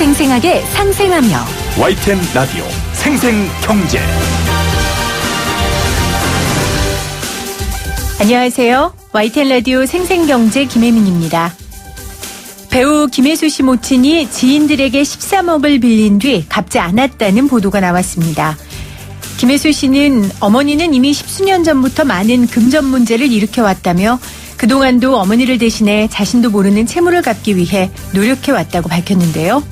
생생하게 상생하며 YTN 라디오 생생경제. 안녕하세요. YTN 라디오 생생경제 김혜민입니다. 배우 김혜수 씨 모친이 지인들에게 13억을 빌린 뒤 갚지 않았다는 보도가 나왔습니다. 김혜수 씨는 어머니는 이미 10수년 전부터 많은 금전 문제를 일으켜왔다며 그동안도 어머니를 대신해 자신도 모르는 채무를 갚기 위해 노력해왔다고 밝혔는데요.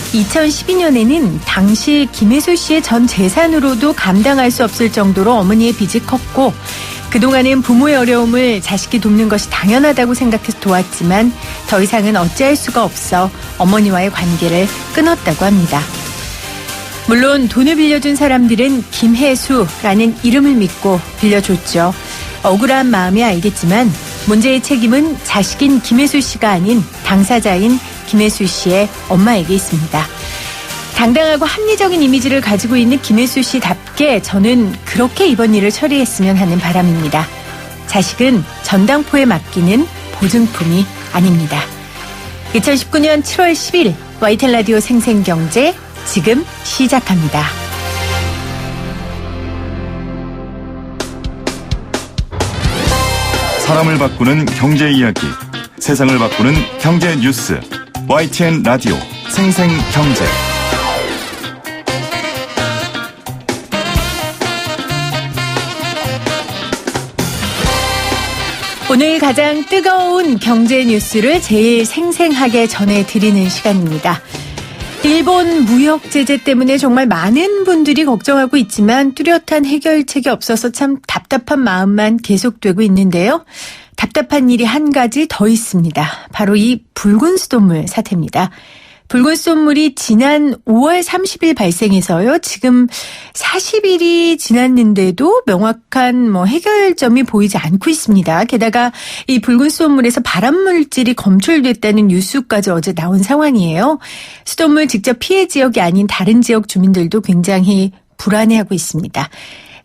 2012년에는 당시 김혜수 씨의 전 재산으로도 감당할 수 없을 정도로 어머니의 빚이 컸고 그동안은 부모의 어려움을 자식이 돕는 것이 당연하다고 생각해서 도왔지만 더 이상은 어찌할 수가 없어 어머니와의 관계를 끊었다고 합니다. 물론 돈을 빌려준 사람들은 김혜수라는 이름을 믿고 빌려줬죠. 억울한 마음이 알겠지만 문제의 책임은 자식인 김혜수 씨가 아닌 당사자인 김혜수 씨의 엄마에게 있습니다. 당당하고 합리적인 이미지를 가지고 있는 김혜수 씨답게 저는 그렇게 이번 일을 처리했으면 하는 바람입니다. 자식은 전당포에 맡기는 보증품이 아닙니다. 2019년 7월 10일 YTN 라디오 생생경제 지금 시작합니다. 사람을 바꾸는 경제 이야기, 세상을 바꾸는 경제 뉴스. YTN 라디오 생생경제. 오늘 가장 뜨거운 경제 뉴스를 제일 생생하게 전해드리는 시간입니다. 일본 무역 제재 때문에 정말 많은 분들이 걱정하고 있지만 뚜렷한 해결책이 없어서 참 답답한 마음만 계속되고 있는데요. 답답한 일이 한 가지 더 있습니다. 바로 이 붉은 수돗물 사태입니다. 붉은 수돗물이 지난 5월 30일 발생해서요. 지금 40일이 지났는데도 명확한 해결점이 보이지 않고 있습니다. 게다가 이 붉은 수돗물에서 발암물질이 검출됐다는 뉴스까지 어제 나온 상황이에요. 수돗물 직접 피해 지역이 아닌 다른 지역 주민들도 굉장히 불안해하고 있습니다.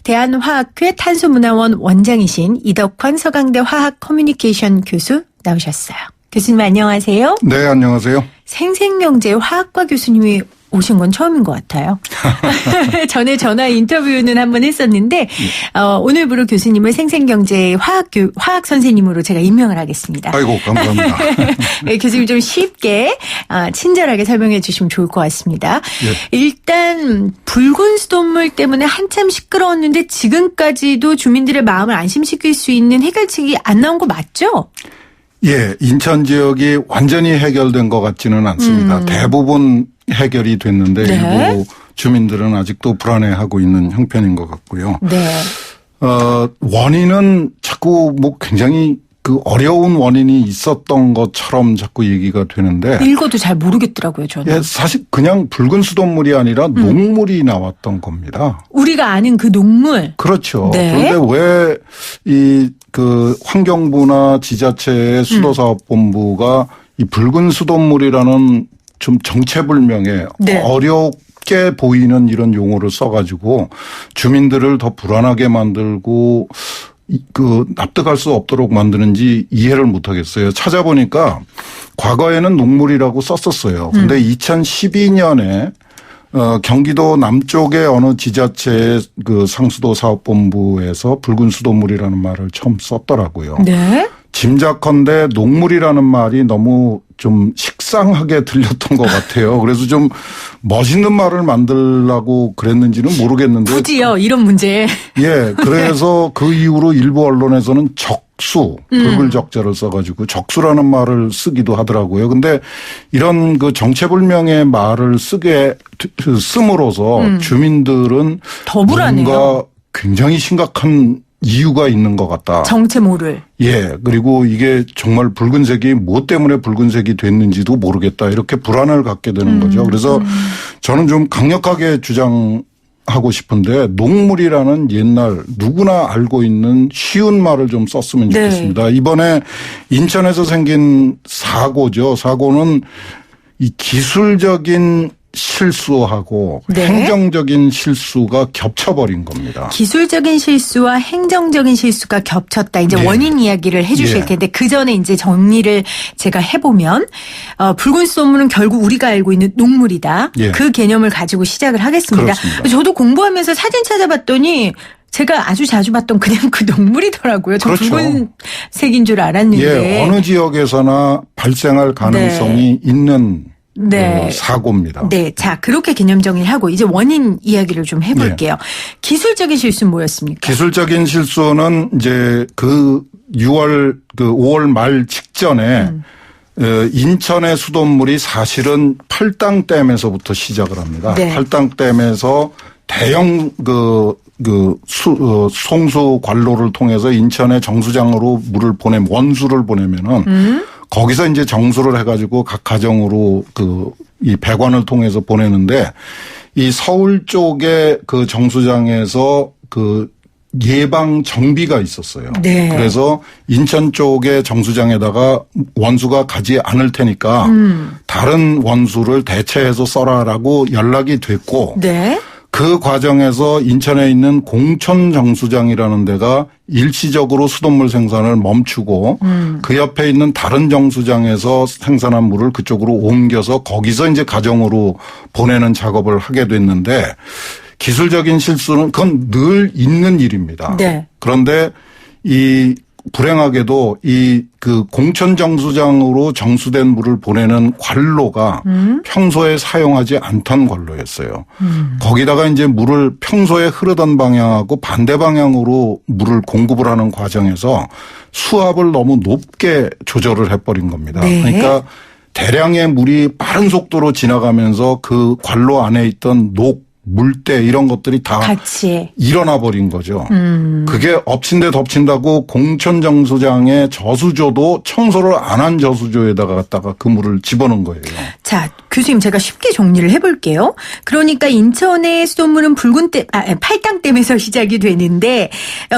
대한화학회 탄소문화원 원장이신 이덕환 서강대 화학커뮤니케이션 교수 나오셨어요. 교수님 안녕하세요. 네, 안녕하세요. 생생경제 화학과 교수님이 오신 건 처음인 것 같아요. 전에 전화 인터뷰는 한번 했었는데 오늘부로 교수님을 생생경제 화학 선생님으로 제가 임명을 하겠습니다. 아이고 감사합니다. 네, 교수님 좀 쉽게 친절하게 설명해 주시면 좋을 것 같습니다. 예. 일단 붉은 수돗물 때문에 한참 시끄러웠는데 지금까지도 주민들의 마음을 안심시킬 수 있는 해결책이 안 나온 거 맞죠? 예, 인천 지역이 완전히 해결된 것 같지는 않습니다. 대부분 해결이 됐는데 네. 일부 주민들은 아직도 불안해하고 있는 형편인 것 같고요. 네. 원인은 자꾸 굉장히 그 어려운 원인이 있었던 것처럼 자꾸 얘기가 되는데 읽어도 잘 모르겠더라고요, 저는. 예, 사실 그냥 붉은 수돗물이 아니라 녹물이 나왔던 겁니다. 우리가 아는 그 녹물. 그렇죠. 네. 그런데 왜 환경부나 지자체의 수도사업본부가 이 붉은 수돗물이라는 좀 정체불명의 네. 어렵게 보이는 이런 용어를 써가지고 주민들을 더 불안하게 만들고 납득할 수 없도록 만드는지 이해를 못하겠어요. 찾아보니까 과거에는 녹물이라고 썼었어요. 근데 2012년에 경기도 남쪽의 어느 지자체의 그 상수도 사업본부에서 붉은 수돗물이라는 말을 처음 썼더라고요. 네. 짐작컨대 녹물이라는 말이 너무 좀 식상하게 들렸던 것 같아요. 그래서 좀 멋있는 말을 만들려고 그랬는지는 모르겠는데. 굳이요, 이런 문제. 예. 그래서 그 이후로 일부 언론에서는 적수, 붉을 적자를 써가지고 적수라는 말을 쓰기도 하더라고요. 근데 이런 그 정체불명의 말을 씀으로써 주민들은 더 불안해요. 뭔가 굉장히 심각한 이유가 있는 것 같다. 정체 모를. 예. 그리고 이게 정말 붉은색이 뭐 때문에 붉은색이 됐는지도 모르겠다. 이렇게 불안을 갖게 되는 거죠. 그래서 저는 좀 강력하게 주장하고 싶은데 녹물이라는 옛날 누구나 알고 있는 쉬운 말을 좀 썼으면 좋겠습니다. 네. 이번에 인천에서 생긴 사고죠. 사고는 이 기술적인 실수하고 네. 행정적인 실수가 겹쳐버린 겁니다. 기술적인 실수와 행정적인 실수가 겹쳤다. 이제 네. 원인 이야기를 해주실 예. 텐데 그 전에 이제 정리를 제가 해보면 붉은 수돗물은 결국 우리가 알고 있는 녹물이다. 예. 그 개념을 가지고 시작을 하겠습니다. 그렇습니다. 저도 공부하면서 사진 찾아봤더니 제가 아주 자주 봤던 그냥 그 녹물이더라고요. 저 그렇죠. 붉은색인 줄 알았는데. 예, 어느 지역에서나 발생할 가능성이 있는 네. 사고입니다. 네. 자, 그렇게 개념 정리를 하고 이제 원인 이야기를 좀 해볼게요. 기술적인 실수는 뭐였습니까? 기술적인 실수는 이제 그 5월 말 직전에 인천의 수돗물이 사실은 팔당댐에서부터 시작을 합니다. 네. 팔당댐에서 대형 송수 관로를 통해서 인천의 정수장으로 원수를 보내면은 거기서 이제 정수를 해가지고 각 가정으로 이 배관을 통해서 보내는데 이 서울 쪽의 그 정수장에서 그 예방 정비가 있었어요. 네. 그래서 인천 쪽의 정수장에다가 원수가 가지 않을 테니까 다른 원수를 대체해서 써라라고 연락이 됐고 네. 그 과정에서 인천에 있는 공천 정수장이라는 데가 일시적으로 수돗물 생산을 멈추고 그 옆에 있는 다른 정수장에서 생산한 물을 그쪽으로 옮겨서 거기서 이제 가정으로 보내는 작업을 하게 됐는데 기술적인 실수는 그건 늘 있는 일입니다. 네. 그런데 불행하게도 그 공천 정수장으로 정수된 물을 보내는 관로가 평소에 사용하지 않던 관로였어요. 거기다가 이제 물을 평소에 흐르던 방향하고 반대 방향으로 물을 공급을 하는 과정에서 수압을 너무 높게 조절을 해버린 겁니다. 네. 그러니까 대량의 물이 빠른 속도로 지나가면서 그 관로 안에 있던 물때 이런 것들이 다 같이 일어나 버린 거죠. 그게 엎친 데 덮친다고 공천 정수장의 저수조도 청소를 안 한 저수조에다가 갖다가 그 물을 집어넣은 거예요. 자, 교수님 제가 쉽게 정리를 해볼게요. 그러니까 인천의 수돗물은 팔당댐에서 시작이 되는데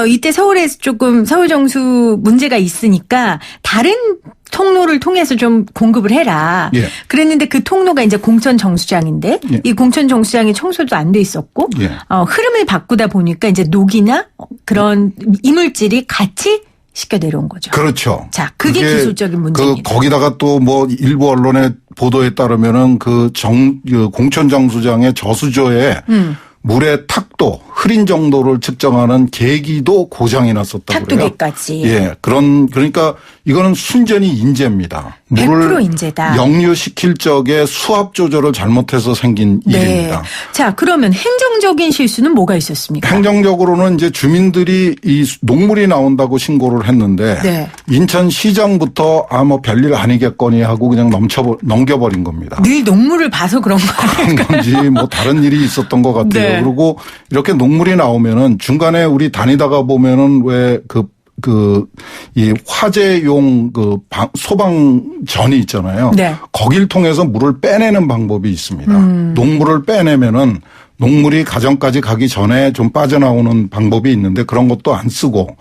이때 서울에서 조금 서울 정수 문제가 있으니까 다른 통로를 통해서 좀 공급을 해라. 예. 그랬는데 그 통로가 이제 공천 정수장인데 예. 이 공천 정수장이 청소도 안 돼 있었고 예. 흐름을 바꾸다 보니까 이제 녹이나 그런 이물질이 같이 씻겨 내려온 거죠. 그렇죠. 자, 그게 기술적인 문제입니다. 거기다가 또 뭐 일부 언론의 보도에 따르면은 그 공천 정수장의 저수조에 물의 탁도, 흐린 정도를 측정하는 계기도 고장이 났었다고 그래요. 탁도계까지. 예. 그러니까 이거는 순전히 인재입니다. 100% 인재다. 역류시킬 적에 수압 조절을 잘못해서 생긴 일입니다. 자, 그러면 행정적인 실수는 뭐가 있었습니까? 행정적으로는 이제 주민들이 이 녹물이 나온다고 신고를 했는데 네. 인천시장부터 뭐 별일 아니겠거니 하고 그냥 넘겨버린 겁니다. 늘 녹물을 봐서 그런 거예요. 그런 건지 뭐 다른 일이 있었던 것 같아요. 네. 그리고 이렇게 녹물이 나오면은 중간에 우리 다니다가 보면은 왜 이 화재용 소방전이 있잖아요. 네. 거길 통해서 물을 빼내는 방법이 있습니다. 녹물을 빼내면은 녹물이 가정까지 가기 전에 좀 빠져나오는 방법이 있는데 그런 것도 안 쓰고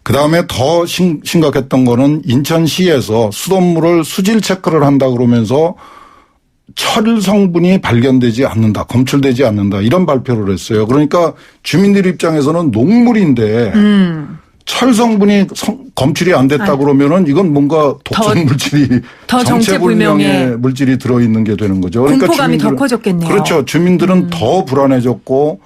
그다음에 더 심각했던 거는 인천시에서 수돗물을 수질 체크를 한다 그러면서 철 성분이 발견되지 않는다, 검출되지 않는다 이런 발표를 했어요. 그러니까 주민들 입장에서는 녹물인데 철 성분이 검출이 안 됐다 그러면은 이건 뭔가 독성 물질이 더 정체불명의 물질이 들어있는 게 되는 거죠. 그러니까 공포감이 더 커졌겠네요. 그렇죠. 주민들은 더 불안해졌고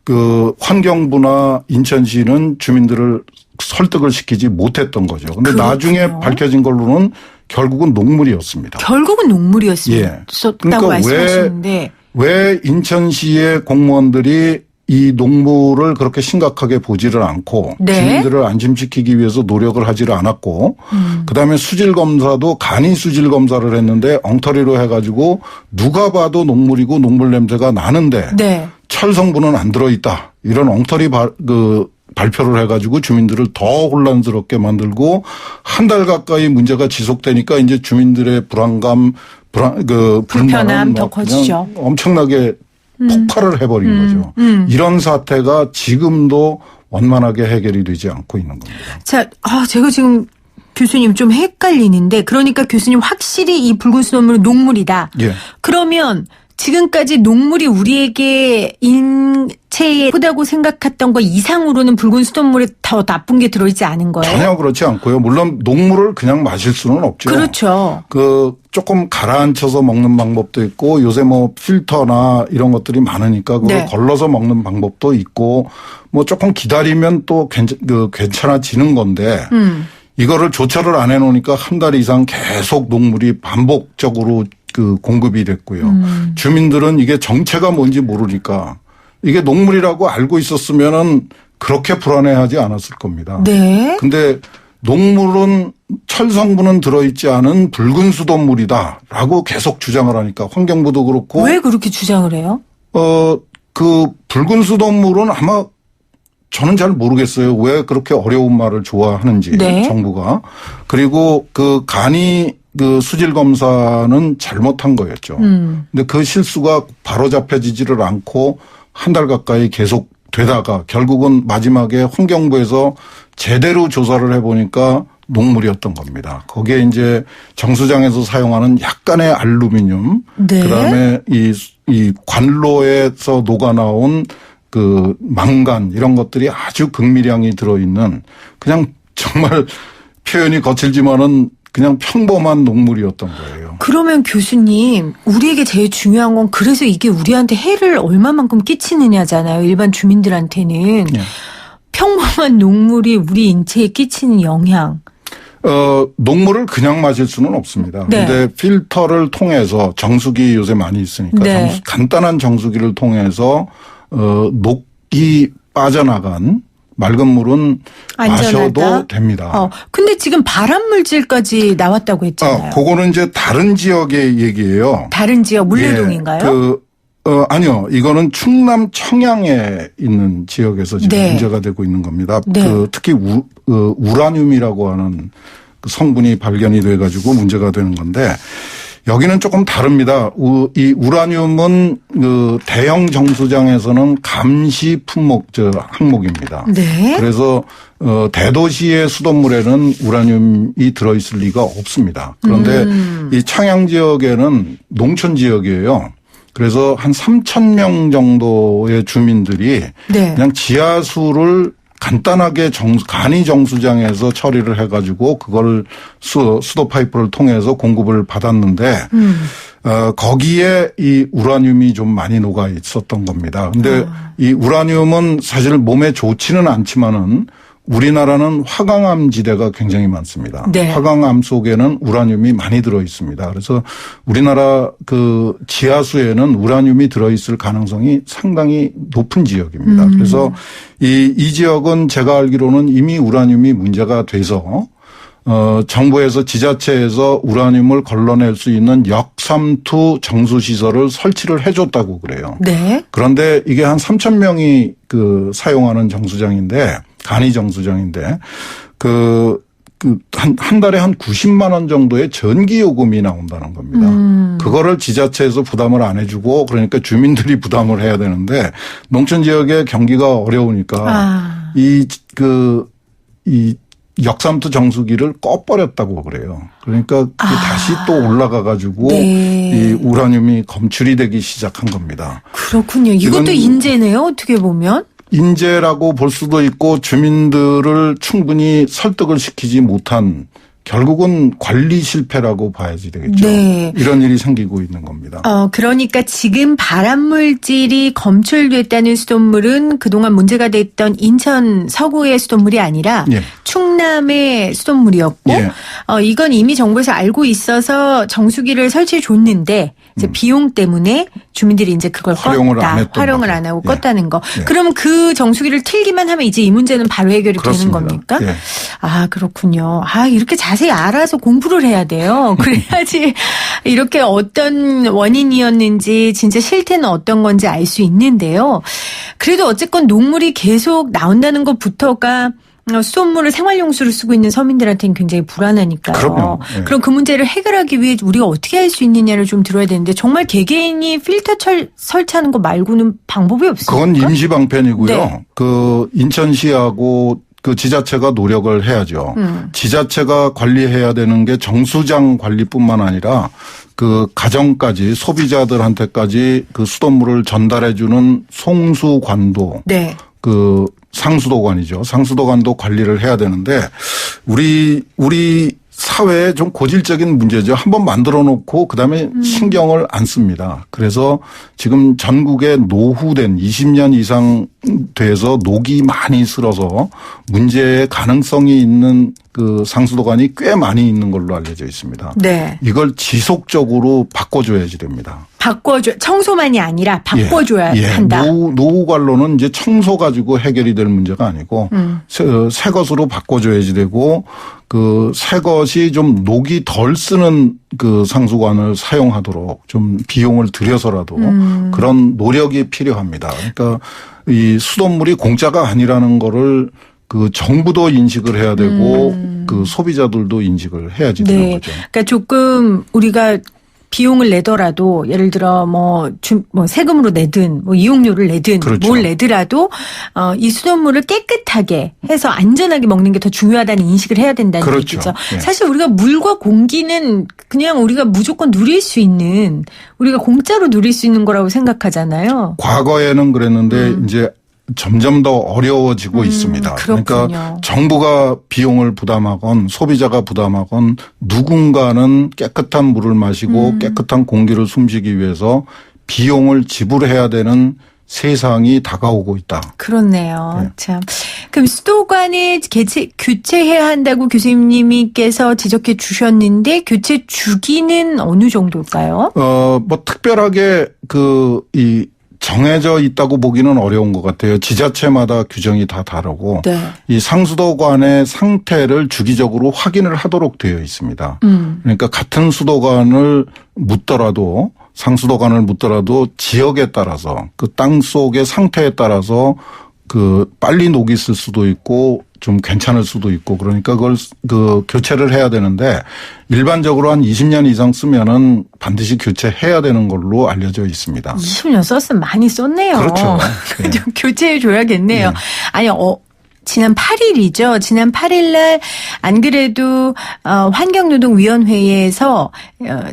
그 환경부나 인천시는 주민들을 설득을 시키지 못했던 거죠. 그런데 그렇군요. 나중에 밝혀진 걸로는 결국은 녹물이었습니다. 결국은 녹물이었다고 그러니까 말씀하시는데 왜 인천시의 공무원들이 이 녹물을 그렇게 심각하게 보지를 않고 네. 주민들을 안심시키기 위해서 노력을 하지를 않았고 그다음에 수질 검사도 간이 수질 검사를 했는데 엉터리로 해가지고 누가 봐도 녹물이고 녹물 냄새가 나는데 네. 철 성분은 안 들어있다 이런 엉터리 발표를 해가지고 주민들을 더 혼란스럽게 만들고 한 달 가까이 문제가 지속되니까 이제 주민들의 불안감, 불편함 더 커지죠. 엄청나게 폭발을 해버린 거죠. 이런 사태가 지금도 원만하게 해결이 되지 않고 있는 겁니다. 자, 제가 지금 교수님 좀 헷갈리는데 그러니까 교수님 확실히 이 붉은 수돗물은 녹물이다. 예. 그러면 지금까지 녹물이 우리에게 인체에 예쁘다고 생각했던 거 이상으로는 붉은 수돗물에 더 나쁜 게 들어있지 않은 거예요? 전혀 그렇지 않고요. 물론 녹물을 그냥 마실 수는 없죠. 그렇죠. 조금 가라앉혀서 먹는 방법도 있고 요새 뭐 필터나 이런 것들이 많으니까 그걸 네. 걸러서 먹는 방법도 있고 뭐 조금 기다리면 또 괜찮아지는 건데 이거를 조처를 안 해놓으니까 한 달 이상 계속 녹물이 반복적으로 공급이 됐고요. 주민들은 이게 정체가 뭔지 모르니까 이게 녹물이라고 알고 있었으면은 그렇게 불안해하지 않았을 겁니다. 네. 근데 녹물은 철 성분은 들어있지 않은 붉은 수돗물이다라고 계속 주장을 하니까 환경부도 그렇고. 왜 그렇게 주장을 해요? 붉은 수돗물은 아마 저는 잘 모르겠어요. 왜 그렇게 어려운 말을 좋아하는지 네. 정부가. 그리고 간이 수질 검사는 잘못한 거였죠. 근데 그 실수가 바로잡혀지지를 않고 한 달 가까이 계속 되다가 결국은 마지막에 환경부에서 제대로 조사를 해보니까 녹물이었던 겁니다. 거기에 이제 정수장에서 사용하는 약간의 알루미늄, 네. 그다음에 이 관로에서 녹아나온 망간 이런 것들이 아주 극미량이 들어있는 그냥 정말 표현이 거칠지만은 그냥 평범한 녹물이었던 거예요. 그러면 교수님, 우리에게 제일 중요한 건 그래서 이게 우리한테 해를 얼마만큼 끼치느냐잖아요. 일반 주민들한테는. 네. 평범한 녹물이 우리 인체에 끼치는 영향. 녹물을 그냥 마실 수는 없습니다. 네. 근데 필터를 통해서 정수기 요새 많이 있으니까 네. 간단한 정수기를 통해서 녹이 빠져나간 맑은 물은 안전하다? 마셔도 됩니다. 근데 지금 발암 물질까지 나왔다고 했잖아요. 그거는 이제 다른 지역의 얘기예요. 다른 지역 물레동인가요? 아니요. 이거는 충남 청양에 있는 지역에서 지금 네. 문제가 되고 있는 겁니다. 네. 특히 우라늄이라고 하는 성분이 발견이 돼 가지고 문제가 되는 건데 여기는 조금 다릅니다. 이 우라늄은 대형 정수장에서는 감시 품목 항목입니다. 네. 그래서 대도시의 수돗물에는 우라늄이 들어있을 리가 없습니다. 그런데 이 청양 지역에는 농촌 지역이에요. 그래서 한 3,000명 정도의 주민들이 네. 그냥 지하수를 간단하게 간이 정수장에서 처리를 해가지고 그걸 수도 파이프를 통해서 공급을 받았는데 거기에 이 우라늄이 좀 많이 녹아 있었던 겁니다. 근데 이 우라늄은 사실 몸에 좋지는 않지만은 우리나라는 화강암 지대가 굉장히 많습니다. 네. 화강암 속에는 우라늄이 많이 들어 있습니다. 그래서 우리나라 지하수에는 우라늄이 들어 있을 가능성이 상당히 높은 지역입니다. 그래서 이 지역은 제가 알기로는 이미 우라늄이 문제가 돼서 정부에서 지자체에서 우라늄을 걸러낼 수 있는 역삼투 정수시설을 설치를 해줬다고 그래요. 네. 그런데 이게 한 3,000명이 사용하는 정수장인데 간이 정수장인데 한 달에 한 90만 원 정도의 전기 요금이 나온다는 겁니다. 그거를 지자체에서 부담을 안 해주고 그러니까 주민들이 부담을 해야 되는데 농촌 지역의 경기가 어려우니까 이 역삼투 정수기를 꺼버렸다고 그래요. 그러니까 다시 또 올라가 가지고 네. 이 우라늄이 검출이 되기 시작한 겁니다. 그렇군요. 이것도 인재네요. 어떻게 보면. 인재라고 볼 수도 있고 주민들을 충분히 설득을 시키지 못한 결국은 관리 실패라고 봐야지 되겠죠. 네. 이런 일이 생기고 있는 겁니다. 그러니까 지금 발암물질이 검출됐다는 수돗물은 그동안 문제가 됐던 인천 서구의 수돗물이 아니라 예. 충남의 수돗물이었고 예. 이건 이미 정부에서 알고 있어서 정수기를 설치해 줬는데 이제 비용 때문에 주민들이 이제 그걸 활용을 안 했던 활용을 거죠. 안 하고 예. 껐다는 거. 예. 그럼 그 정수기를 틀기만 하면 이제 이 문제는 바로 해결이 그렇습니다. 되는 겁니까? 예. 그렇군요. 이렇게 자세히 알아서 공부를 해야 돼요. 그래야지 이렇게 어떤 원인이었는지 진짜 실태는 어떤 건지 알 수 있는데요. 그래도 어쨌건 녹물이 계속 나온다는 것부터가 수돗물을 생활용수로 쓰고 있는 서민들한테는 굉장히 불안하니까요. 그럼요. 예. 그럼 그 문제를 해결하기 위해 우리가 어떻게 할 수 있느냐를 좀 들어야 되는데 정말 개개인이 필터 설치하는 거 말고는 방법이 없습니까? 그건 임시 방편이고요. 네. 인천시하고 그 지자체가 노력을 해야죠. 지자체가 관리해야 되는 게 정수장 관리뿐만 아니라 그 가정까지 소비자들한테까지 그 수돗물을 전달해주는 송수관도, 네. 그 상수도관이죠. 상수도관도 관리를 해야 되는데 우리 사회에 좀 고질적인 문제죠. 한번 만들어 놓고 그다음에 신경을 안 씁니다. 그래서 지금 전국에 노후된 20년 이상 돼서 녹이 많이 슬어서 문제의 가능성이 있는 그 상수도관이 꽤 많이 있는 걸로 알려져 있습니다. 네. 이걸 지속적으로 바꿔줘야지 됩니다. 청소만이 아니라 바꿔줘야 한다. 노후 관로는 이제 청소 가지고 해결이 될 문제가 아니고 새 것으로 바꿔줘야지 되고 그 새 것이 좀 녹이 덜 쓰는 그 상수관을 사용하도록 좀 비용을 들여서라도 그런 노력이 필요합니다. 그러니까 이 수돗물이 공짜가 아니라는 거를 그 정부도 인식을 해야 되고 그 소비자들도 인식을 해야지 되는 네. 거죠. 그러니까 조금 우리가 비용을 내더라도 예를 들어 세금으로 내든 이용료를 내든 그렇죠. 뭘 내더라도 이 수돗물을 깨끗하게 해서 안전하게 먹는 게 더 중요하다는 인식을 해야 된다는 그렇죠. 얘기죠. 예. 사실 우리가 물과 공기는 그냥 우리가 무조건 누릴 수 있는 우리가 공짜로 누릴 수 있는 거라고 생각하잖아요. 과거에는 그랬는데 이제 점점 더 어려워지고 있습니다. 그렇군요. 그러니까 정부가 비용을 부담하건 소비자가 부담하건 누군가는 깨끗한 물을 마시고 깨끗한 공기를 숨쉬기 위해서 비용을 지불해야 되는 세상이 다가오고 있다. 그렇네요. 네. 참. 그럼 수도관을 교체해야 한다고 교수님께서 지적해 주셨는데 교체 주기는 어느 정도일까요? 특별하게 정해져 있다고 보기는 어려운 것 같아요. 지자체마다 규정이 다 다르고 네. 이 상수도관의 상태를 주기적으로 확인을 하도록 되어 있습니다. 그러니까 같은 수도관을 묻더라도 상수도관을 묻더라도 지역에 따라서 그 땅 속의 상태에 따라서 그 빨리 녹이 쓸 수도 있고 좀 괜찮을 수도 있고 그러니까 그걸 교체를 해야 되는데 일반적으로 한 20년 이상 쓰면은 반드시 교체해야 되는 걸로 알려져 있습니다. 20년 썼으면 많이 썼네요. 그렇죠. 네. 좀 교체해 줘야겠네요. 네. 아니, 지난 8일이죠. 지난 8일 날 안 그래도 환경노동위원회에서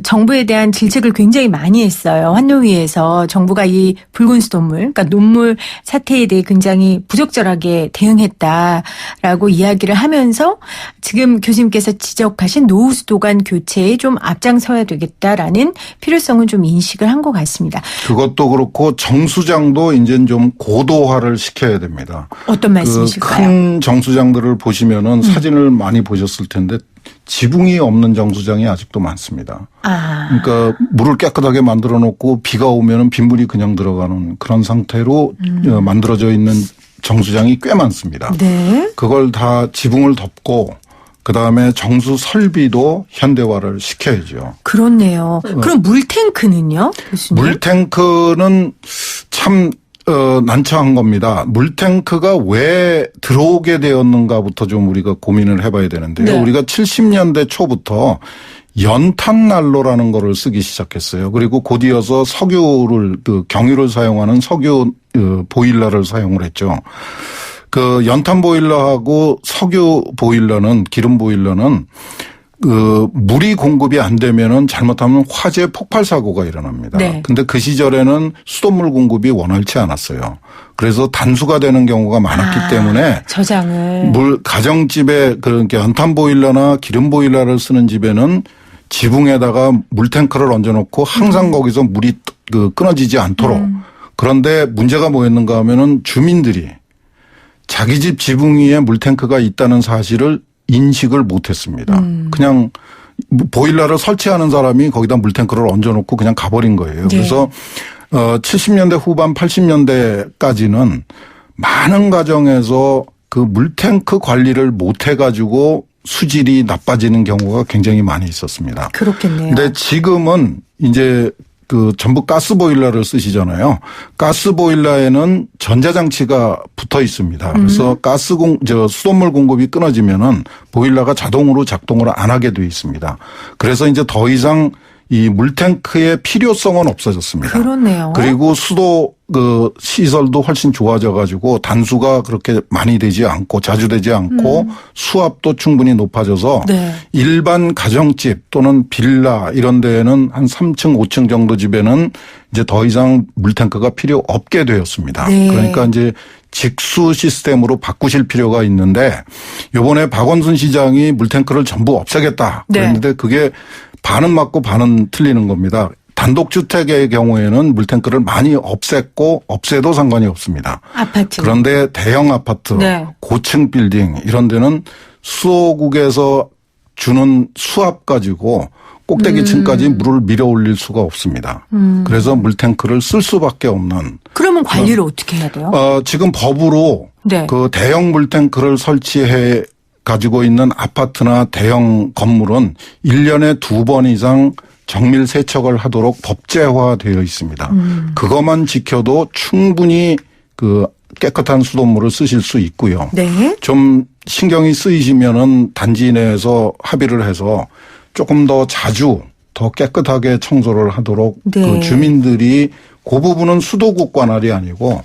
정부에 대한 질책을 굉장히 많이 했어요. 환노위에서 정부가 이 붉은 수돗물, 그러니까 논물 사태에 대해 굉장히 부적절하게 대응했다라고 이야기를 하면서 지금 교수님께서 지적하신 노후 수도관 교체에 좀 앞장서야 되겠다라는 필요성은 좀 인식을 한 것 같습니다. 그것도 그렇고 정수장도 이제 좀 고도화를 시켜야 됩니다. 어떤 말씀이실까요? 큰 정수장들을 보시면은 사진을 많이 보셨을 텐데 지붕이 없는 정수장이 아직도 많습니다. 그러니까 물을 깨끗하게 만들어 놓고 비가 오면은 빗물이 그냥 들어가는 그런 상태로 만들어져 있는 정수장이 꽤 많습니다. 네. 그걸 다 지붕을 덮고 그다음에 정수 설비도 현대화를 시켜야죠. 그렇네요. 그럼 물탱크는요, 교수님? 물탱크는 참 난처한 겁니다. 물탱크가 왜 들어오게 되었는가부터 좀 우리가 고민을 해봐야 되는데요. 네. 우리가 70년대 초부터 연탄난로라는 거를 쓰기 시작했어요. 그리고 곧이어서 석유를 경유를 사용하는 석유 보일러를 사용을 했죠. 그 연탄 보일러하고 석유 보일러는 기름 보일러는 물이 공급이 안 되면은 잘못하면 화재 폭발 사고가 일어납니다. 네. 근데 그 시절에는 수돗물 공급이 원활치 않았어요. 그래서 단수가 되는 경우가 많았기 때문에 저장을 가정집에 그러니까 연탄 보일러나 기름 보일러를 쓰는 집에는 지붕에다가 물탱크를 얹어놓고 항상 거기서 물이 끊어지지 않도록. 그런데 문제가 뭐였는가 하면은 주민들이 자기 집 지붕 위에 물탱크가 있다는 사실을 인식을 못했습니다. 그냥 보일러를 설치하는 사람이 거기다 물탱크를 얹어놓고 그냥 가버린 거예요. 네. 그래서 70년대 후반 80년대까지는 많은 가정에서 그 물탱크 관리를 못해가지고 수질이 나빠지는 경우가 굉장히 많이 있었습니다. 그렇겠네요. 근데 지금은 이제 전부 가스 보일러를 쓰시잖아요. 가스 보일러에는 전자장치가 붙어 있습니다. 그래서 수돗물 공급이 끊어지면은 보일러가 자동으로 작동을 안 하게 돼 있습니다. 그래서 이제 더 이상 이 물탱크의 필요성은 없어졌습니다. 그렇네요. 그리고 수도 시설도 훨씬 좋아져 가지고 단수가 그렇게 많이 되지 않고 자주 되지 않고 수압도 충분히 높아져서 네. 일반 가정집 또는 빌라 이런 데에는 한 3층, 5층 정도 집에는 이제 더 이상 물탱크가 필요 없게 되었습니다. 네. 그러니까 이제 직수 시스템으로 바꾸실 필요가 있는데 이번에 박원순 시장이 물탱크를 전부 없애겠다 그랬는데 그게 반은 맞고 반은 틀리는 겁니다. 단독주택의 경우에는 물탱크를 많이 없앴고 없애도 상관이 없습니다. 아파트. 그런데 대형 아파트, 네. 고층 빌딩 이런 데는 수도국에서 주는 수압 가지고 꼭대기층까지 물을 밀어 올릴 수가 없습니다. 그래서 물탱크를 쓸 수밖에 없는. 그러면 관리를 어떻게 해야 돼요? 지금 법으로 네. 그 대형 물탱크를 설치해 가지고 있는 아파트나 대형 건물은 1년에 2번 이상 정밀 세척을 하도록 법제화되어 있습니다. 그것만 지켜도 충분히 그 깨끗한 수돗물을 쓰실 수 있고요. 네. 좀 신경이 쓰이시면은 단지 내에서 합의를 해서 조금 더 자주 더 깨끗하게 청소를 하도록 네. 그 주민들이 그 부분은 수도국 관할이 아니고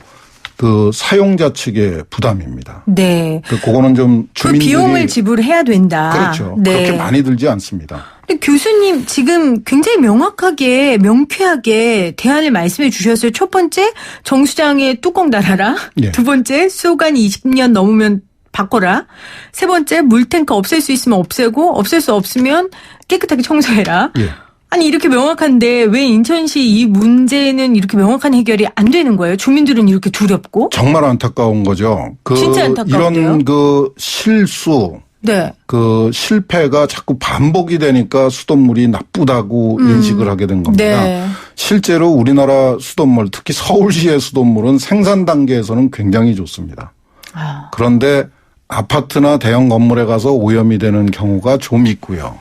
그 사용자 측의 부담입니다. 네. 그거는 좀 그 주민들이 비용을 지불해야 된다. 그렇죠. 네. 그렇게 많이 들지 않습니다. 근데 교수님 지금 굉장히 명확하게 명쾌하게 대안을 말씀해 주셨어요. 첫 번째 정수장에 뚜껑 달아라. 예. 두 번째 수도관 20년 넘으면 바꿔라. 세 번째 물탱크 없앨 수 있으면 없애고 없앨 수 없으면 깨끗하게 청소해라. 예. 아니 이렇게 명확한데 왜 인천시 이 문제는 이렇게 명확한 해결이 안 되는 거예요? 주민들은 이렇게 두렵고. 정말 안타까운 거죠. 진짜 안타까운데요? 이런 그 실수, 네. 그 실패가 자꾸 반복이 되니까 수돗물이 나쁘다고 인식을 하게 된 겁니다. 네. 실제로 우리나라 수돗물, 특히 서울시의 수돗물은 생산 단계에서는 굉장히 좋습니다. 아. 그런데 아파트나 대형 건물에 가서 오염이 되는 경우가 좀 있고요.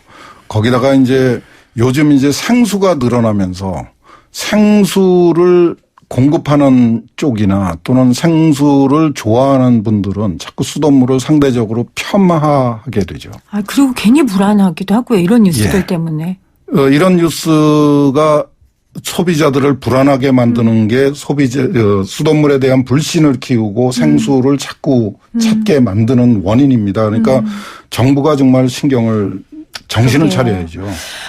거기다가 이제 요즘 이제 생수가 늘어나면서 생수를 공급하는 쪽이나 또는 생수를 좋아하는 분들은 자꾸 수돗물을 상대적으로 폄하하게 되죠. 아, 그리고 괜히 불안하기도 하고요. 이런 뉴스들 예. 때문에. 이런 뉴스가 소비자들을 불안하게 만드는 게 수돗물에 대한 불신을 키우고 생수를 자꾸 찾게 만드는 원인입니다. 그러니까 정부가 정말 정신을 차려야죠.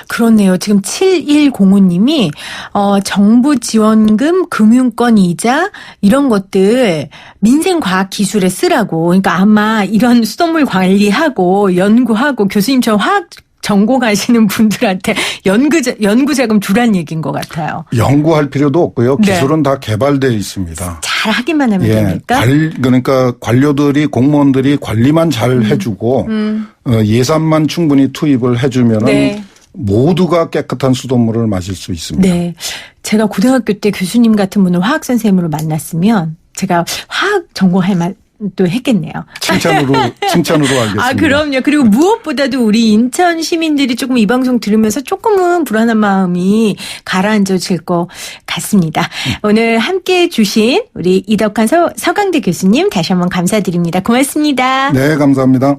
그렇네요. 지금 7105님이 정부 지원금, 금융권 이자 이런 것들 민생과학기술에 쓰라고. 그러니까 아마 이런 수돗물 관리하고 연구하고 교수님처럼 화학 전공 하시는 분들한테 연구자금 주란 얘기인 것 같아요. 연구할 필요도 없고요. 네. 기술은 다 개발되어 있습니다. 잘 하기만 하면 예, 되니까. 그러니까 공무원들이 관리만 잘 해주고 예산만 충분히 투입을 해주면은 네. 모두가 깨끗한 수돗물을 마실 수 있습니다. 네. 제가 고등학교 때 교수님 같은 분을 화학 선생님으로 만났으면 제가 화학 전공할 만도 했겠네요. 칭찬으로 알겠습니다. 아, 그럼요. 그리고 무엇보다도 우리 인천 시민들이 조금 이 방송 들으면서 조금은 불안한 마음이 가라앉아질 것 같습니다. 오늘 함께해 주신 우리 이덕환 서강대 교수님 다시 한번 감사드립니다. 고맙습니다. 네, 감사합니다.